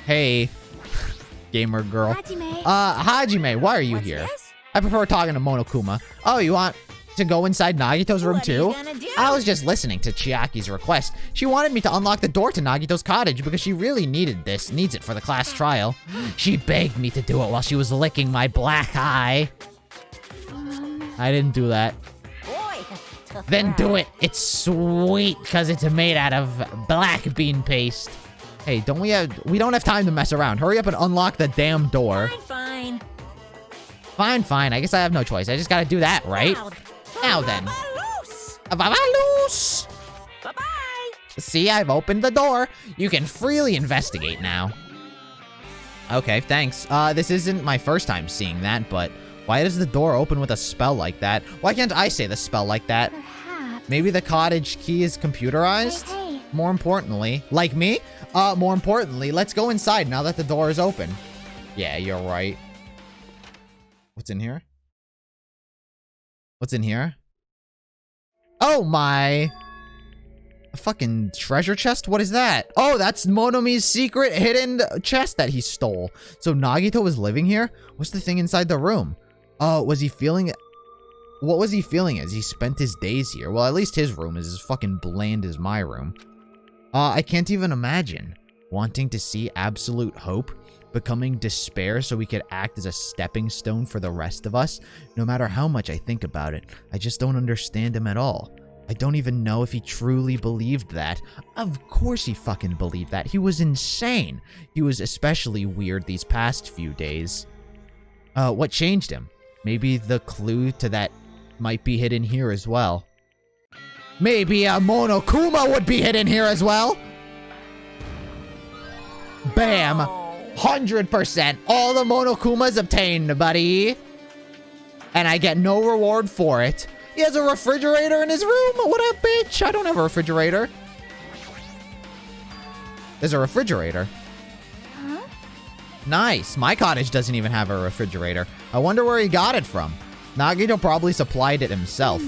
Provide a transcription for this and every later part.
Hey, gamer girl. Hajime. Hajime, why are you What's here? this? I prefer talking to Monokuma. Oh, you want to go inside Nagito's room What are you too? gonna do? I was just listening to Chiaki's request. She wanted me to unlock the door to Nagito's cottage because she really needs it for the class trial. She begged me to do it while she was licking my black eye. I didn't do that. Boy. Then do it. It's sweet because it's made out of black bean paste. Hey, we don't have time to mess around. Hurry up and unlock the damn door. Fine. Fine. I guess I have no choice. I just gotta do that, right? Now then. Vavalos! Bye-bye. See, I've opened the door. You can freely investigate now. Okay, thanks. This isn't my first time seeing that, but why does the door open with a spell like that? Why can't I say the spell like that? Perhaps. Maybe the cottage key is computerized? Hey. More importantly, like me? More importantly, let's go inside now that the door is open. Yeah, you're right. What's in here? What's in here? Oh my! A fucking treasure chest? What is that? Oh, that's Monomi's secret hidden chest that he stole. So Nagito was living here? What's the thing inside the room? Was he feeling... What was he feeling as he spent his days here? Well, at least his room is as fucking bland as my room. I can't even imagine. Wanting to see absolute hope, becoming despair so we could act as a stepping stone for the rest of us. No matter how much I think about it, I just don't understand him at all. I don't even know if he truly believed that. Of course he fucking believed that. He was insane. He was especially weird these past few days. What changed him? Maybe the clue to that might be hidden here as well. Maybe a Monokuma would be hidden here as well. Bam! 100%. All the Monokumas obtained, buddy. And I get no reward for it. He has a refrigerator in his room. What up, bitch? I don't have a refrigerator. There's a refrigerator. Huh? Nice. My cottage doesn't even have a refrigerator. I wonder where he got it from. Nagito probably supplied it himself.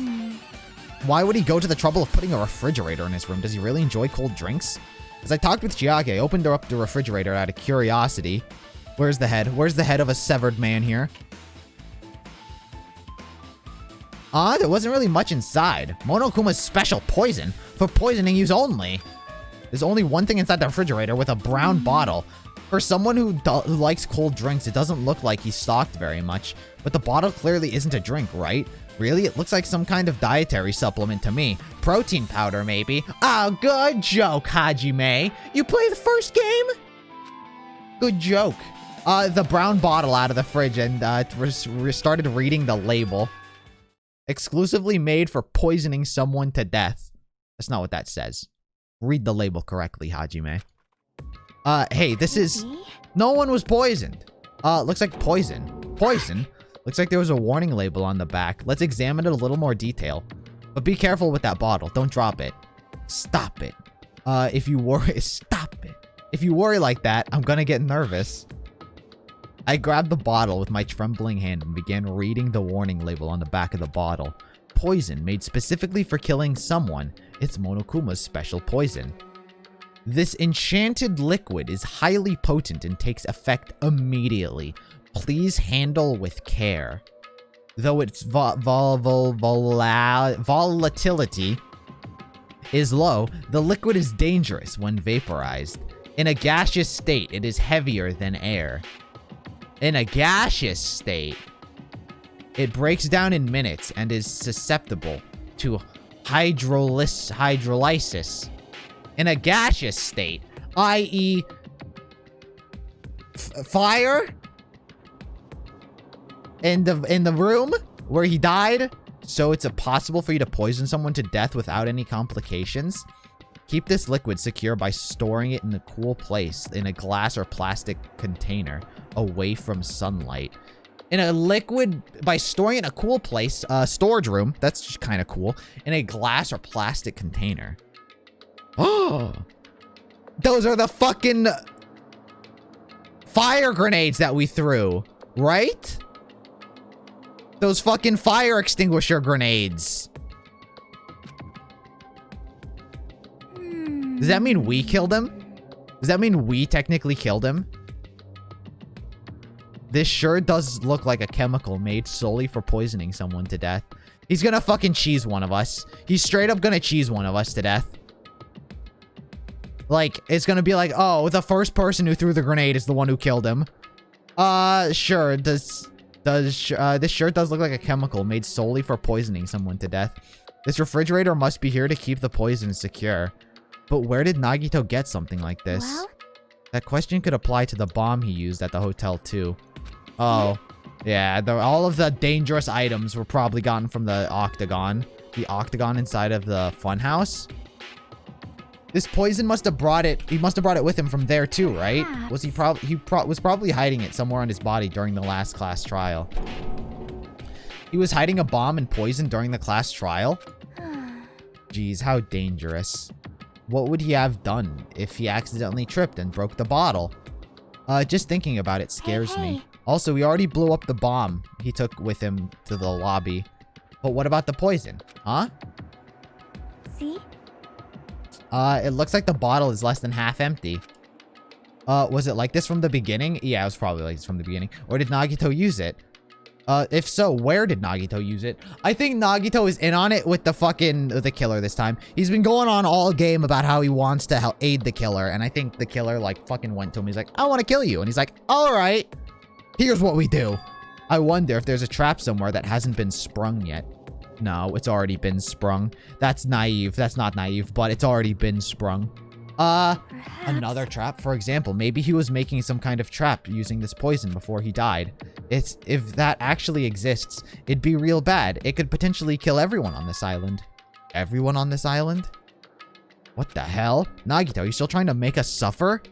Why would he go to the trouble of putting a refrigerator in his room? Does he really enjoy cold drinks? As I talked with Chiaki, I opened up the refrigerator out of curiosity. Where's the head? Where's the head of a severed man here? There wasn't really much inside. Monokuma's special poison for poisoning use only. There's only one thing inside the refrigerator with a brown bottle. For someone who likes cold drinks, it doesn't look like he's stocked very much. But the bottle clearly isn't a drink, right? Really? It looks like some kind of dietary supplement to me. Protein powder, maybe. Oh, good joke, Hajime. You play the first game? Good joke. The brown bottle out of the fridge and started reading the label. Exclusively made for poisoning someone to death. That's not what that says. Read the label correctly, Hajime. Hey, this is... No one was poisoned. Looks like poison. Poison? Looks like there was a warning label on the back. Let's examine it a little more detail. But be careful with that bottle. Don't drop it. Stop it. If you worry... Stop it. If you worry like that, I'm gonna get nervous. I grabbed the bottle with my trembling hand and began reading the warning label on the back of the bottle. Poison made specifically for killing someone. It's Monokuma's special poison. This enchanted liquid is highly potent and takes effect immediately. Please handle with care. Though its volatility is low, the liquid is dangerous when vaporized. In a gaseous state, it is heavier than air. In a gaseous state, it breaks down in minutes and is susceptible to hydrolysis. In a gaseous state, i.e. fire in the room where he died, so it's impossible for you to poison someone to death without any complications. Keep this liquid secure by storing it in a cool place in a glass or plastic container away from sunlight. In a liquid, by storing it in a cool place, storage room, that's just kind of cool, in a glass or plastic container. Oh, those are the fucking fire grenades that we threw, right? Those fucking fire extinguisher grenades. Does that mean we killed him? Does that mean we technically killed him? This sure does look like a chemical made solely for poisoning someone to death. He's gonna fucking cheese one of us. He's straight up gonna cheese one of us to death. Like, it's gonna be like, oh, the first person who threw the grenade is the one who killed him. Sure. This sure does look like a chemical made solely for poisoning someone to death. This refrigerator must be here to keep the poison secure. But where did Nagito get something like this? Well? That question could apply to the bomb he used at the hotel, too. Oh. Yeah, all of the dangerous items were probably gotten from the octagon. The octagon inside of the funhouse. This poison must have brought it. He must have brought it with him from there too, right? Was he was probably hiding it somewhere on his body during the last class trial. He was hiding a bomb and poison during the class trial? Jeez, how dangerous. What would he have done if he accidentally tripped and broke the bottle? Just thinking about it scares me. Also, we already blew up the bomb he took with him to the lobby. But what about the poison? Huh? See? It looks like the bottle is less than half empty. Was it like this from the beginning? Yeah, it was probably like this from the beginning. Or did Nagito use it? If so, where did Nagito use it? I think Nagito is in on it with the killer this time. He's been going on all game about how he wants to help aid the killer. And I think the killer, like, fucking went to him. He's like, I want to kill you. And he's like, all right, here's what we do. I wonder if there's a trap somewhere that hasn't been sprung yet. No, it's already been sprung. That's naive. That's not naive, but it's already been sprung. Perhaps. Another trap, for example. Maybe he was making some kind of trap using this poison before he died. If that actually exists, it'd be real bad. It could potentially kill everyone on this island. Everyone on this island? What the hell? Nagito, are you still trying to make us suffer?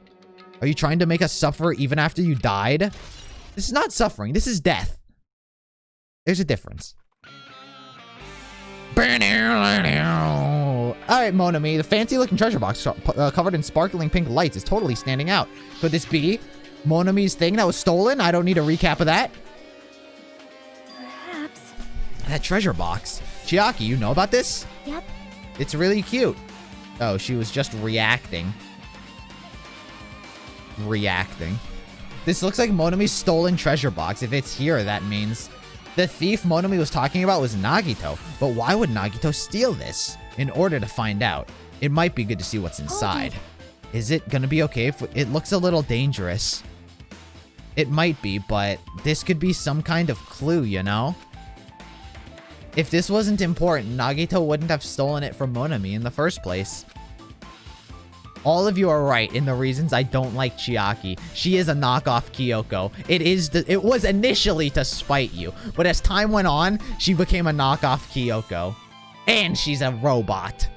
Are you trying to make us suffer even after you died? This is not suffering. This is death. There's a difference. Alright, Monami, the fancy-looking treasure box covered in sparkling pink lights is totally standing out. Could this be Monami's thing that was stolen? I don't need a recap of that. Perhaps. That treasure box. Chiaki, you know about this? Yep. It's really cute. Oh, she was just reacting. This looks like Monami's stolen treasure box. If it's here, that means the thief Monami was talking about was Nagito. But why would Nagito steal this? In order to find out, it might be good to see what's inside. Is it gonna be okay if it looks a little dangerous? It might be, but this could be some kind of clue, you know? If this wasn't important, Nagito wouldn't have stolen it from Monami in the first place. All of you are right in the reasons I don't like Chiaki. She is a knockoff Kyoko. It was initially to spite you, but as time went on, she became a knockoff Kyoko. And she's a robot.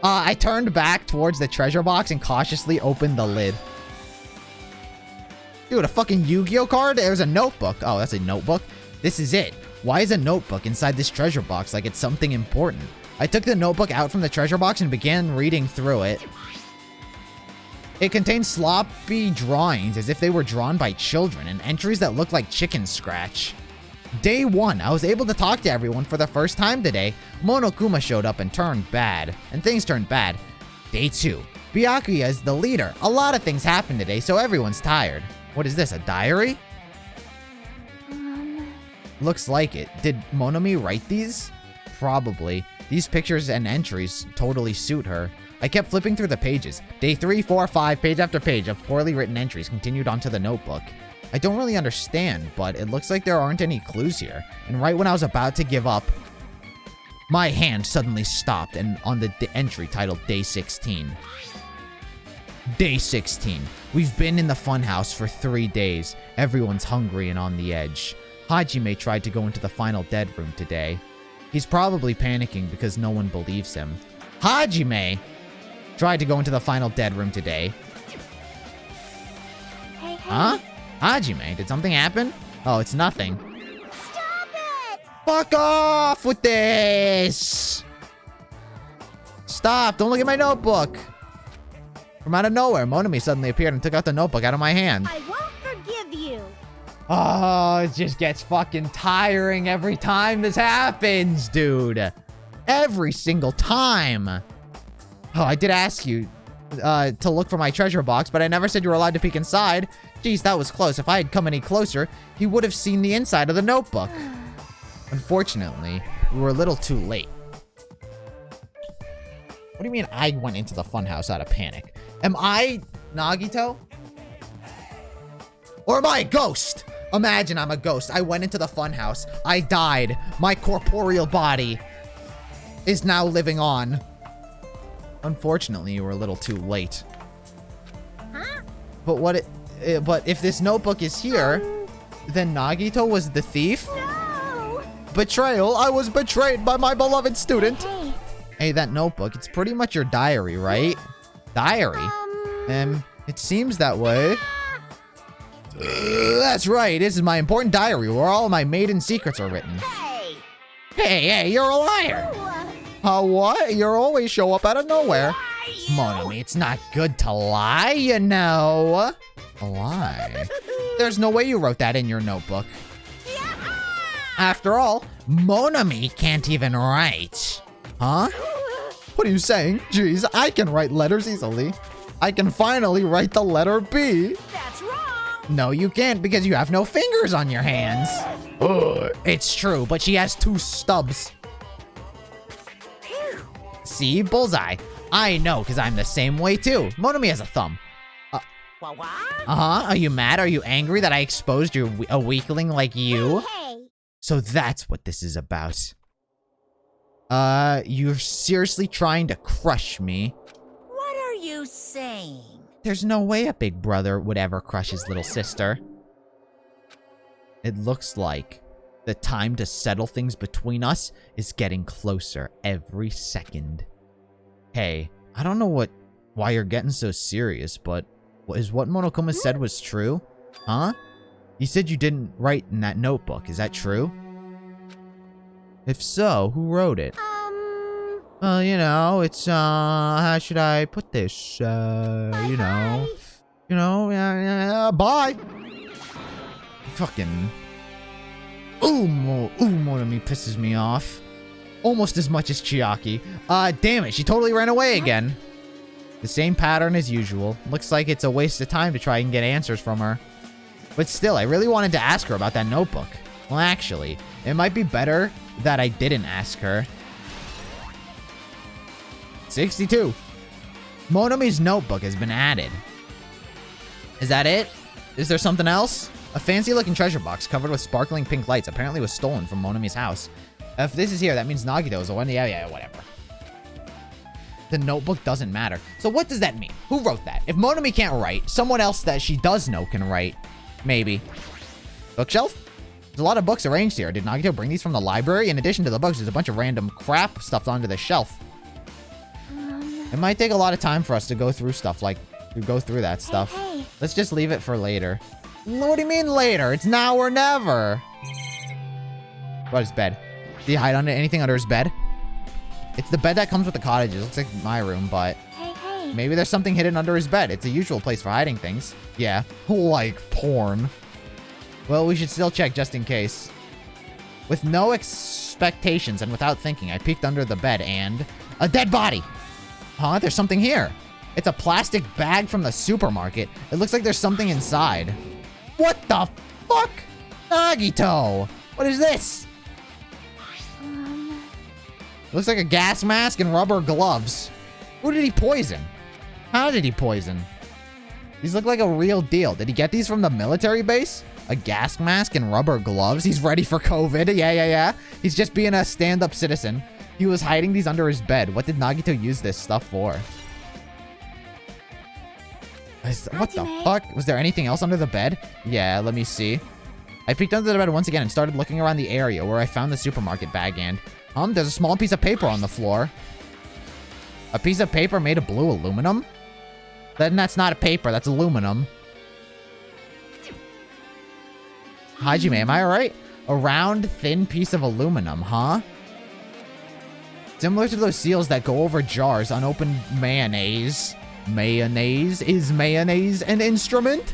I turned back towards the treasure box and cautiously opened the lid. Dude, a fucking Yu-Gi-Oh card? There's a notebook. Oh, that's a notebook? This is it. Why is a notebook inside this treasure box like it's something important? I took the notebook out from the treasure box and began reading through it. It contains sloppy drawings as if they were drawn by children and entries that look like chicken scratch. Day 1, I was able to talk to everyone for the first time today. Monokuma showed up and things turned bad. Day 2, Byakuya is the leader. A lot of things happened today, so everyone's tired. What is this, a diary? Looks like it. Did Monami write these? Probably. These pictures and entries totally suit her. I kept flipping through the pages. Day 3, 4, 5, page after page of poorly written entries continued onto the notebook. I don't really understand, but it looks like there aren't any clues here. And right when I was about to give up, my hand suddenly stopped and on the entry titled Day 16. Day 16. We've been in the funhouse for 3 days. Everyone's hungry and on the edge. Hajime tried to go into the final dead room today. He's probably panicking because no one believes him. Hajime tried to go into the final dead room today. Hey. Huh? Hajime, did something happen? Oh, it's nothing. Stop it! Fuck off with this! Stop, don't look at my notebook. From out of nowhere, Monami suddenly appeared and took out the notebook out of my hand. I won't forgive you. Oh, it just gets fucking tiring every time this happens, dude. Every single time. Oh, I did ask you, to look for my treasure box, but I never said you were allowed to peek inside. Geez, that was close. If I had come any closer, you would have seen the inside of the notebook. Unfortunately, we were a little too late. What do you mean I went into the funhouse out of panic? Am I Nagito? Or am I a ghost? Imagine I'm a ghost. I went into the funhouse. I died. My corporeal body is now living on. Unfortunately, you were a little too late. Huh? But but if this notebook is here, then Nagito was the thief? No! Betrayal. I was betrayed by my beloved student. Hey. Hey, that notebook, it's pretty much your diary, right? Diary? It seems that way. That's right. This is my important diary where all my maiden secrets are written. Hey! Hey, you're a liar. What? You always show up out of nowhere. Monami, it's not good to lie, you know. A lie? There's no way you wrote that in your notebook. After all, Monami can't even write. Huh? What are you saying? Jeez, I can write letters easily. I can finally write the letter B. That's wrong! No, you can't because you have no fingers on your hands. It's true, but she has 2 stubs. See? Bullseye. I know, because I'm the same way, too. Monami has a thumb. What? Are you mad? Are you angry that I exposed a weakling like you? Hey! So that's what this is about. You're seriously trying to crush me. What are you saying? There's no way a big brother would ever crush his little sister. It looks like the time to settle things between us is getting closer every second. Hey, I don't know why you're getting so serious, but is what Monokuma said was true? Huh? You said you didn't write in that notebook, is that true? If so, who wrote it? You know, it's, how should I put this? Bye. Fucking. Monami pisses me off. Almost as much as Chiaki. Damn it, she totally ran away again. The same pattern as usual. Looks like it's a waste of time to try and get answers from her. But still, I really wanted to ask her about that notebook. Well, actually, it might be better that I didn't ask her. 62. Monami's notebook has been added. Is that it? Is there something else? A fancy-looking treasure box covered with sparkling pink lights apparently was stolen from Monami's house. If this is here, that means Nagito is the one. Yeah, whatever. The notebook doesn't matter. So what does that mean? Who wrote that? If Monami can't write, someone else that she does know can write. Maybe. Bookshelf? There's a lot of books arranged here. Did Nagito bring these from the library? In addition to the books, there's a bunch of random crap stuffed onto the shelf. It might take a lot of time for us to go through stuff that stuff. Hey. Let's just leave it for later. What do you mean later? It's now or never. What is bed? Did he hide under anything under his bed? It's the bed that comes with the cottages. Looks like my room, but Hey. maybe there's something hidden under his bed. It's a usual place for hiding things. Yeah, like porn. Well, we should still check just in case. With no expectations and without thinking, I peeked under the bed and... a dead body! Huh? There's something here. It's a plastic bag from the supermarket. It looks like there's something inside. What the fuck? Nagito! What is this? It looks like a gas mask and rubber gloves. Who did he poison? How did he poison? These look like a real deal. Did he get these from the military base? A gas mask and rubber gloves? He's ready for COVID. Yeah. He's just being a stand-up citizen. He was hiding these under his bed. What did Nagito use this stuff for? What the fuck? Was there anything else under the bed? Yeah, let me see. I peeked under the bed once again and started looking around the area where I found the supermarket bag and... there's a small piece of paper on the floor. A piece of paper made of blue aluminum? Then that's not a paper, that's aluminum. Hajime, am I right? A round, thin piece of aluminum, huh? Similar to those seals that go over jars, unopened mayonnaise. Mayonnaise? Is mayonnaise an instrument?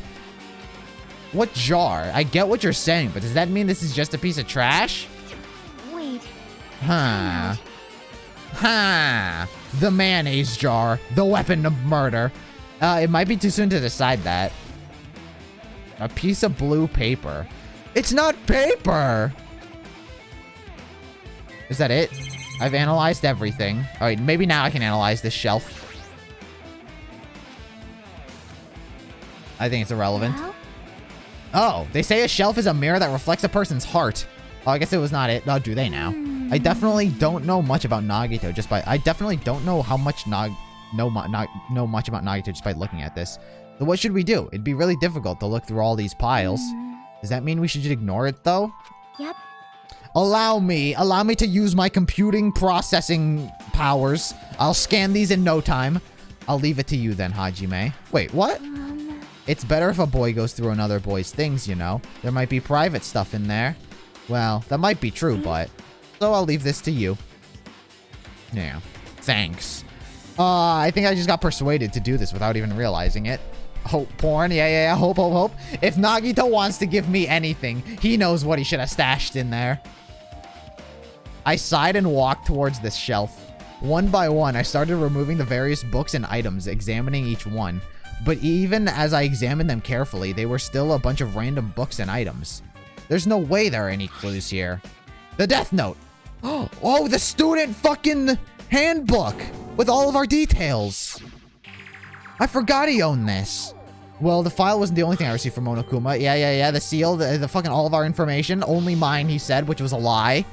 What jar? I get what you're saying, but does that mean this is just a piece of trash? Wait. Huh. the mayonnaise jar, the weapon of murder. It might be too soon to decide that. A piece of blue paper. It's not paper! Is that it? I've analyzed everything. All right, maybe now I can analyze this shelf. I think it's irrelevant. Well? Oh, they say a shelf is a mirror that reflects a person's heart. Oh, I guess it was not it. Oh, do they now? I definitely don't know much about Nagito just by... I definitely don't know how much know much about Nagito just by looking at this. So what should we do? It'd be really difficult to look through all these piles. Does that mean we should just ignore it, though? Yep. Allow me to use my computing processing powers. I'll scan these in no time. I'll leave it to you then, Hajime. Wait, what? It's better if a boy goes through another boy's things, you know. There might be private stuff in there. Well, that might be true, but... So I'll leave this to you. Yeah. Thanks. I think I just got persuaded to do this without even realizing it. Hope porn. Yeah. Hope. If Nagito wants to give me anything, he knows what he should have stashed in there. I sighed and walked towards this shelf. One by one, I started removing the various books and items, examining each one. But even as I examined them carefully, they were still a bunch of random books and items. There's no way there are any clues here. The Death Note. Oh, the student fucking handbook with all of our details. I forgot he owned this. Well, the file wasn't the only thing I received from Monokuma. Yeah. The seal, the fucking all of our information. Only mine, he said, which was a lie.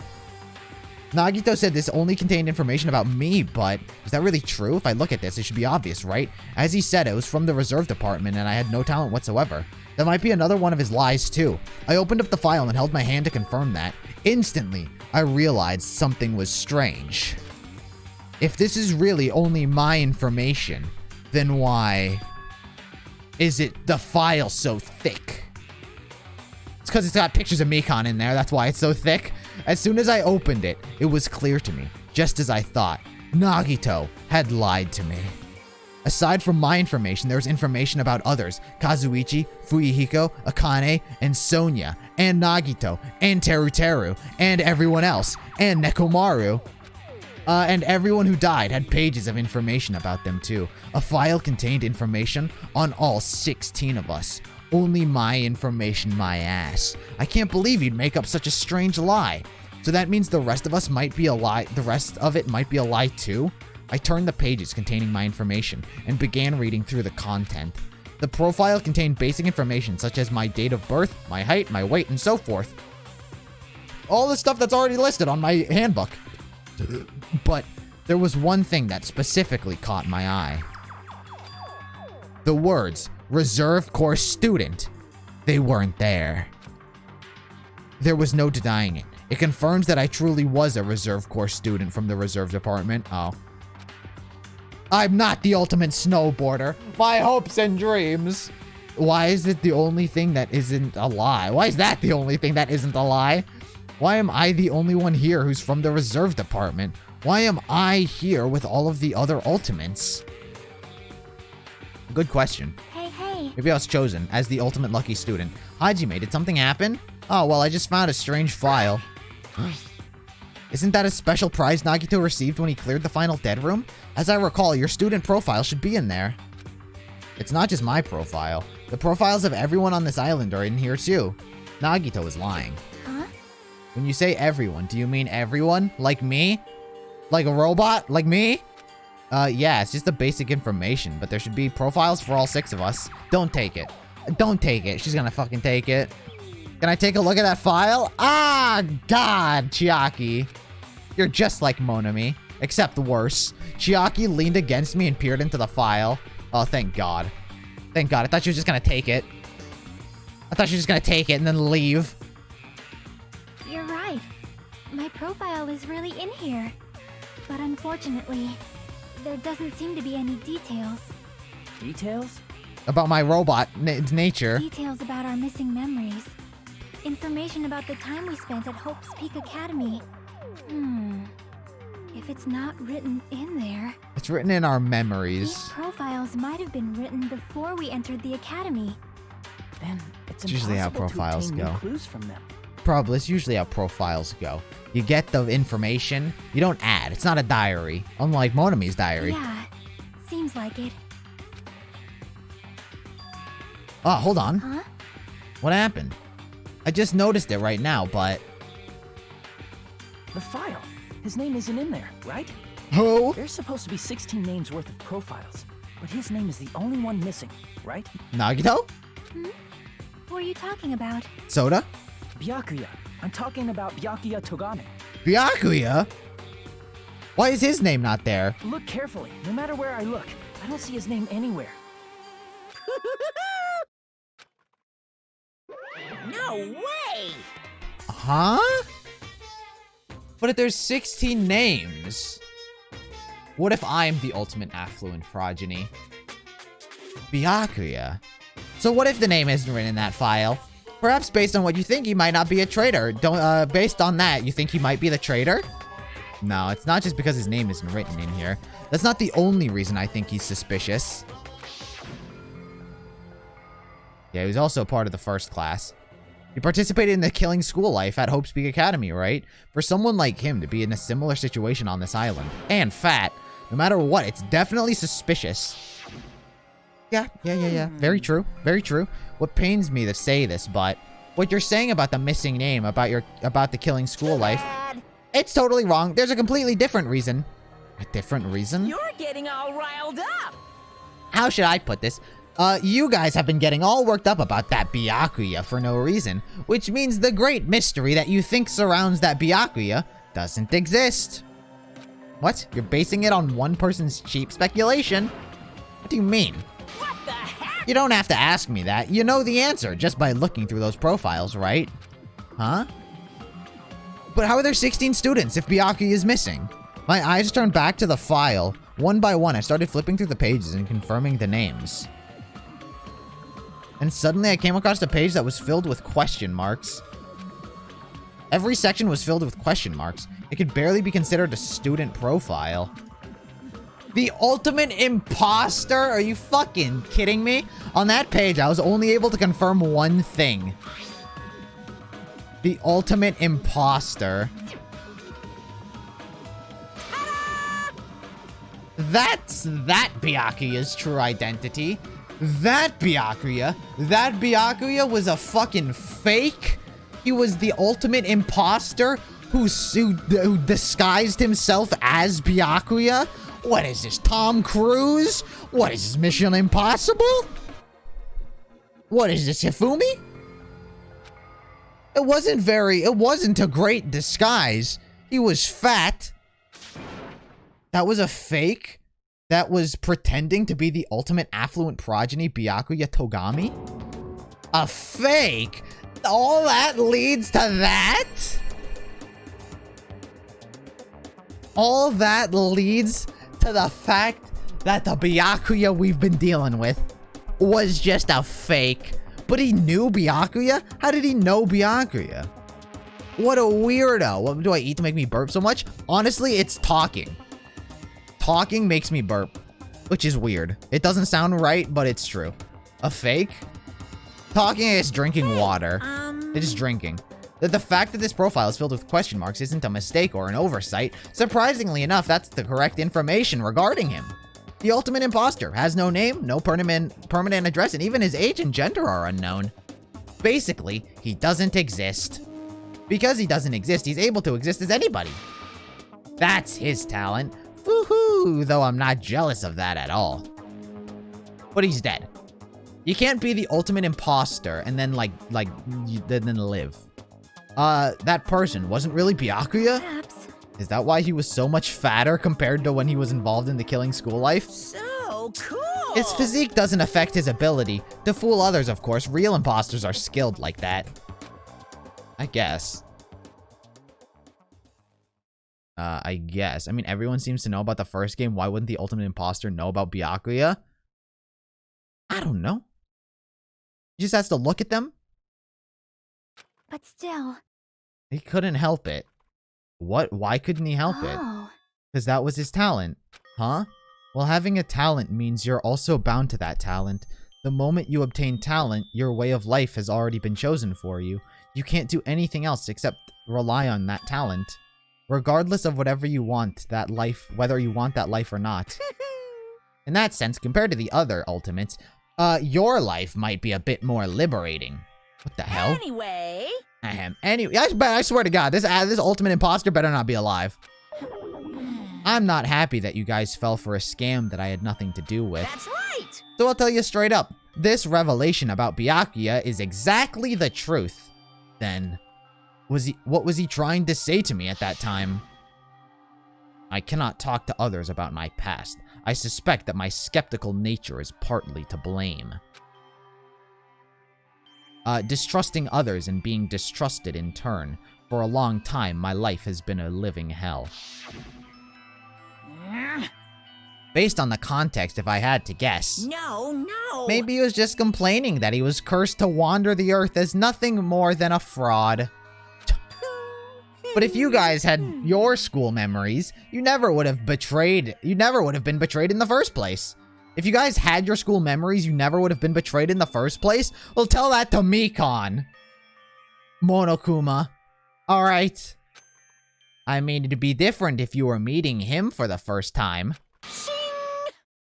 Nagito said this only contained information about me, but is that really true? If I look at this, it should be obvious, right? As he said, it was from the reserve department and I had no talent whatsoever. That might be another one of his lies, too. I opened up the file and held my hand to confirm that. Instantly, I realized something was strange. If this is really only my information, then why is it the file so thick? It's because it's got pictures of Mikon in there. That's why it's so thick. As soon as I opened it, it was clear to me, just as I thought. Nagito had lied to me. Aside from my information, there was information about others. Kazuichi, Fuyuhiko, Akane, and Sonya, and Nagito, and Teruteru, and everyone else, and Nekomaru. And everyone who died had pages of information about them too. A file contained information on all 16 of us. Only my information, my ass. I can't believe you'd make up such a strange lie. So that means the rest of us might be a lie. The rest of it might be a lie too? I turned the pages containing my information and began reading through the content. The profile contained basic information such as my date of birth, my height, my weight, and so forth. All the stuff that's already listed on my handbook. But there was one thing that specifically caught my eye. The words, reserve course student. They weren't there. There was no denying it. It confirms that I truly was a reserve course student from the reserve department. Oh. I'm not the ultimate snowboarder. My hopes and dreams. Why is it the only thing that isn't a lie? Why is that the only thing that isn't a lie? Why am I the only one here who's from the reserve department? Why am I here with all of the other ultimates? Good question. Hey. Maybe I was chosen as the ultimate lucky student. Hajime, did something happen? Oh, well, I just found a strange file. Isn't that a special prize Nagito received when he cleared the final dead room? As I recall, your student profile should be in there. It's not just my profile. The profiles of everyone on this island are in here too. Nagito is lying. Huh? When you say everyone, do you mean everyone? Like me? Like a robot? Like me? Yeah, it's just the basic information, but there should be profiles for all 6 of us. Don't take it. Don't take it. She's gonna fucking take it. Can I take a look at that file? Ah, God, Chiaki. You're just like Monami, except worse. Chiaki leaned against me and peered into the file. Oh, thank God. Thank God. I thought she was just gonna take it. I thought she was just gonna take it and then leave. You're right. My profile is really in here. But unfortunately, there doesn't seem to be any details. Details? About my robot nature. Details about our missing memories. Information about the time we spent at Hope's Peak Academy. If it's not written in there... It's written in our These memories. profiles might have been written before we entered the academy. Then it's It's usually how impossible profiles to obtain go. new clues from them. That's usually how profiles go. You get the information, you don't add. It's not a diary, unlike Monami's diary. Yeah, seems like it. Oh, hold on. Huh? What happened? I just noticed it right now, but... The file. His name isn't in there, right? Who? There's supposed to be 16 names worth of profiles, but his name is the only one missing, right? Nagito? Who are you talking about? Soda? Byakuya. I'm talking about Byakuya Togame. Byakuya? Why is his name not there? Look carefully. No matter where I look, I don't see his name anywhere. No way! Huh? But if there's 16 names, what if I'm the ultimate affluent progeny? Byakuya. So what if the name isn't written in that file? Perhaps based on what you think, he might not be a traitor. Based on that, you think he might be the traitor? No, it's not just because his name isn't written in here. That's not the only reason I think he's suspicious. Yeah, he was also part of the first class. He participated in the killing school life at Hope Peak Academy, right? For someone like him to be in a similar situation on this island, and fat, no matter what, it's definitely suspicious. Yeah. Very true. Very true. What pains me to say this, but what you're saying about the missing name, about the killing school life, Dad, it's totally wrong. There's a completely different reason. A different reason? you're getting all riled up. How should I put this? You guys have been getting all worked up about that byakuya for no reason, which means the great mystery that you think surrounds that byakuya doesn't exist. What? You're basing it on one person's cheap speculation? What do you mean? What the heck? You don't have to ask me that. You know the answer just by looking through those profiles, right? Huh? But how are there 16 students if Byakuya is missing? My eyes turned back to the file. One by one, I started flipping through the pages and confirming the names. And suddenly I came across a page that was filled with question marks. Every section was filled with question marks. It could barely be considered a student profile. The ultimate imposter? Are you fucking kidding me? On that page, I was only able to confirm one thing. The ultimate imposter. That's that Byakuya's true identity. That Byakuya was a fucking fake. He was the ultimate imposter who disguised himself as Byakuya. What is this, Tom Cruise? What is this, Mission Impossible? What is this, Hifumi? It wasn't a great disguise. He was fat. That was a fake. That was pretending to be the ultimate affluent progeny, Byakuya Togami? A fake? All that leads to that? All that leads to the fact that the Byakuya we've been dealing with was just a fake. But he knew Byakuya? How did he know Byakuya? What a weirdo. What do I eat to make me burp so much? Honestly, it's talking. Talking makes me burp, which is weird. It doesn't sound right, but it's true. A fake? Talking is drinking water. It is drinking. The fact that this profile is filled with question marks isn't a mistake or an oversight. Surprisingly enough, that's the correct information regarding him. The ultimate imposter has no name, no permanent address, and even his age and gender are unknown. Basically, he doesn't exist. Because he doesn't exist, he's able to exist as anybody. That's his talent. Woohoo! Though I'm not jealous of that at all. But he's dead. You can't be the ultimate imposter and then then live. That person wasn't really Byakuya? Perhaps. Is that why he was so much fatter compared to when he was involved in the killing school life? So cool. His physique doesn't affect his ability. To fool others, of course. Real imposters are skilled like that. I guess. I guess. I mean, everyone seems to know about the first game. Why wouldn't the ultimate imposter know about Byakuya? I don't know. He just has to look at them. But still. He couldn't help it. What? Why couldn't he help it? Because that was his talent. Huh? Well, having a talent means you're also bound to that talent. The moment you obtain talent, your way of life has already been chosen for you. You can't do anything else except rely on that talent. Regardless of whatever you want, that life, whether you want that life or not. In that sense, compared to the other ultimates, your life might be a bit more liberating. What the hell? Anyway. Anyway, I swear to God, this ultimate imposter better not be alive. I'm not happy that you guys fell for a scam that I had nothing to do with. That's right. So I'll tell you straight up, this revelation about Byakuya is exactly the truth. Then, what was he trying to say to me at that time? I cannot talk to others about my past. I suspect that my skeptical nature is partly to blame. Distrusting others and being distrusted in turn. For a long time, my life has been a living hell. Based on the context, if I had to guess. No. Maybe he was just complaining that he was cursed to wander the earth as nothing more than a fraud. But if you guys had your school memories, you never would have been betrayed in the first place. If you guys had your school memories, you never would have been betrayed in the first place? Well, tell that to Mikon. Monokuma. Alright. I mean, it'd be different if you were meeting him for the first time.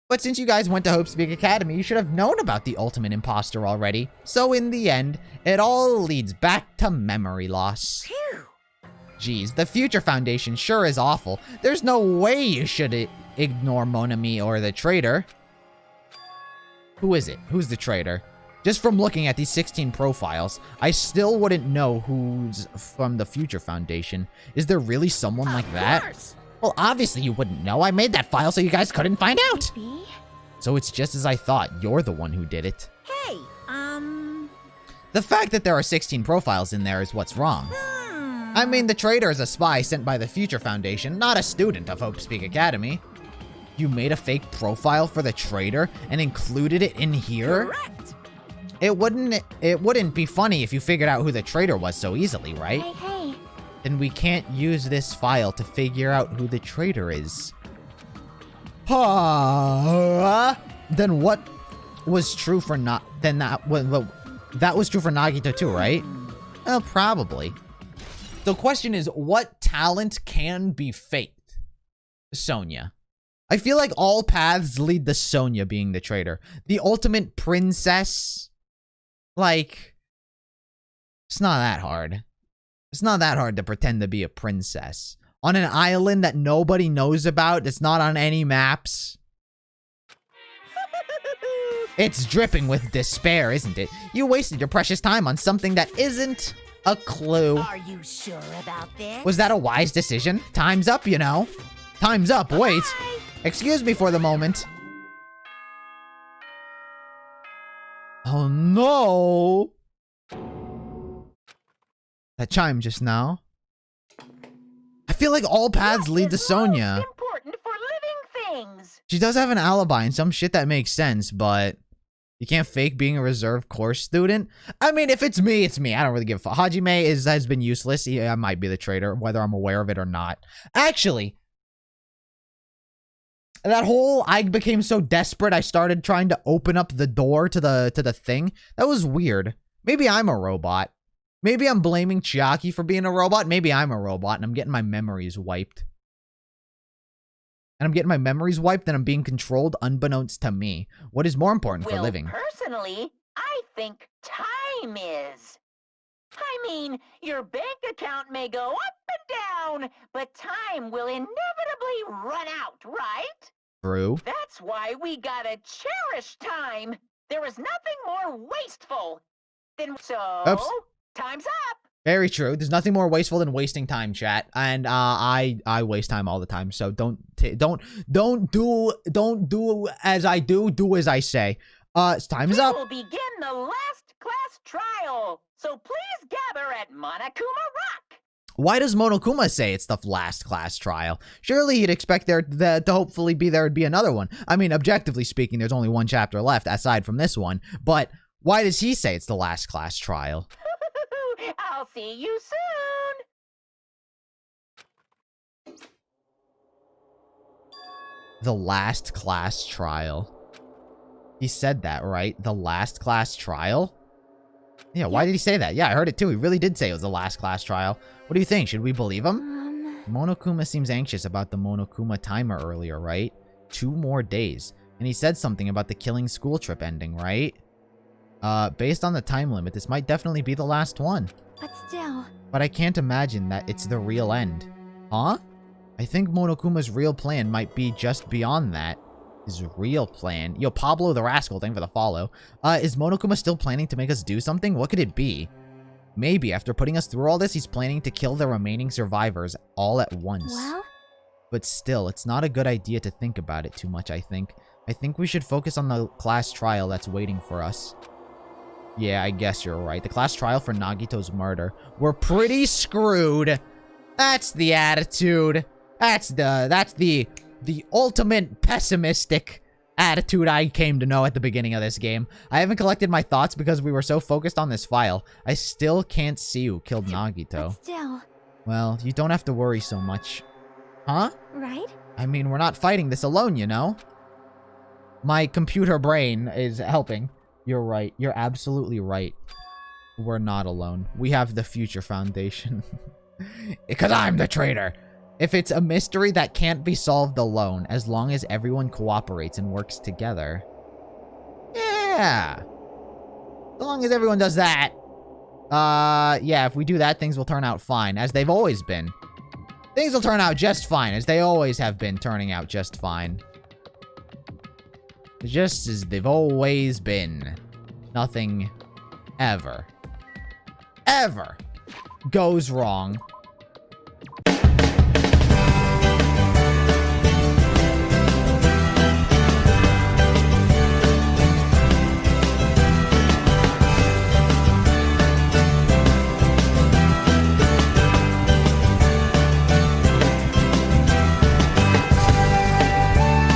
But since you guys went to Hope's Big Academy, you should have known about the ultimate imposter already. So in the end, it all leads back to memory loss. Phew. Geez, the Future Foundation sure is awful. There's no way you should ignore Monami or the traitor. Who is it? Who's the traitor? Just from looking at these 16 profiles, I still wouldn't know who's from the Future Foundation. Is there really someone like that? Course. Well, obviously you wouldn't know. I made that file so you guys couldn't find out. Maybe. So it's just as I thought. You're the one who did it. Hey, The fact that there are 16 profiles in there is what's wrong. I mean, the traitor is a spy sent by the Future Foundation, not a student of Hope's Peak Academy. You made a fake profile for the traitor and included it in here? Correct. It wouldn't be funny if you figured out who the traitor was so easily, right? Hey. Then we can't use this file to figure out who the traitor is. Then what was true for that was true for Nagito too, right? Well, probably. The question is, what talent can be faked? Sonia. I feel like all paths lead to Sonia being the traitor. The ultimate princess. Like, it's not that hard. It's not that hard to pretend to be a princess. On an island that nobody knows about, that's not on any maps. It's dripping with despair, isn't it? You wasted your precious time on something that isn't a clue. Are you sure about this? Was that a wise decision? Time's up, you know. Time's up, wait. Bye. Excuse me for the moment. Oh no! That chime just now. I feel like all paths lead to Sonia. Important for living things. She does have an alibi and some shit that makes sense, but you can't fake being a reserve course student. I mean, if it's me, it's me. I don't really give a fuck. Hajime has been useless. I might be the traitor, whether I'm aware of it or not. Actually, that whole I became so desperate I started trying to open up the door to the thing. That was weird. Maybe I'm a robot. Maybe I'm blaming Chiaki for being a robot. Maybe I'm a robot and I'm getting my memories wiped. And I'm getting my memories wiped and I'm being controlled unbeknownst to me. What is more important for living? Personally, I think time is. I mean, your bank account may go up and down, but time will inevitably run out, right? True. That's why we gotta cherish time. There is nothing more wasteful than Oops. Time's up. Very true. There's nothing more wasteful than wasting time, chat. And I waste time all the time. So don't do as I do. Do as I say. Time is up. We will begin the last class trial. So please gather at Monokuma Rock. Why does Monokuma say it's the last class trial? Surely you'd expect there to hopefully there'd be another one. I mean, objectively speaking, there's only one chapter left aside from this one. But why does he say it's the last class trial? I'll see you soon. The last class trial. He said that, right? The last class trial? Yeah, why did he say that? Yeah, I heard it too. He really did say it was the last class trial. What do you think? Should we believe him? Monokuma seems anxious about the Monokuma timer earlier, right? 2 more days. And he said something about the killing school trip ending, right? Based on the time limit, this might definitely be the last one. But still... But I can't imagine that it's the real end. Huh? I think Monokuma's real plan might be just beyond that. His real plan. Yo, Pablo the Rascal, thank you for the follow. Is Monokuma still planning to make us do something? What could it be? Maybe after putting us through all this, he's planning to kill the remaining survivors all at once. Well? But still, it's not a good idea to think about it too much, I think. I think we should focus on the class trial that's waiting for us. Yeah, I guess you're right. The class trial for Nagito's murder. We're pretty screwed. That's the attitude. That's the ultimate pessimistic attitude I came to know at the beginning of this game. I haven't collected my thoughts because we were so focused on this file. I still can't see who killed Nagito. But still... Well, you don't have to worry so much. Huh? Right? I mean, we're not fighting this alone, you know? My computer brain is helping. You're right. You're absolutely right. We're not alone. We have the Future Foundation. Because I'm the traitor. If it's a mystery that can't be solved alone, as long as everyone cooperates and works together. Yeah. As long as everyone does that. Yeah, if we do that, things will turn out fine, as they've always been. Things will turn out just fine, as they always have been turning out just fine. Just as they've always been. Nothing ever goes wrong.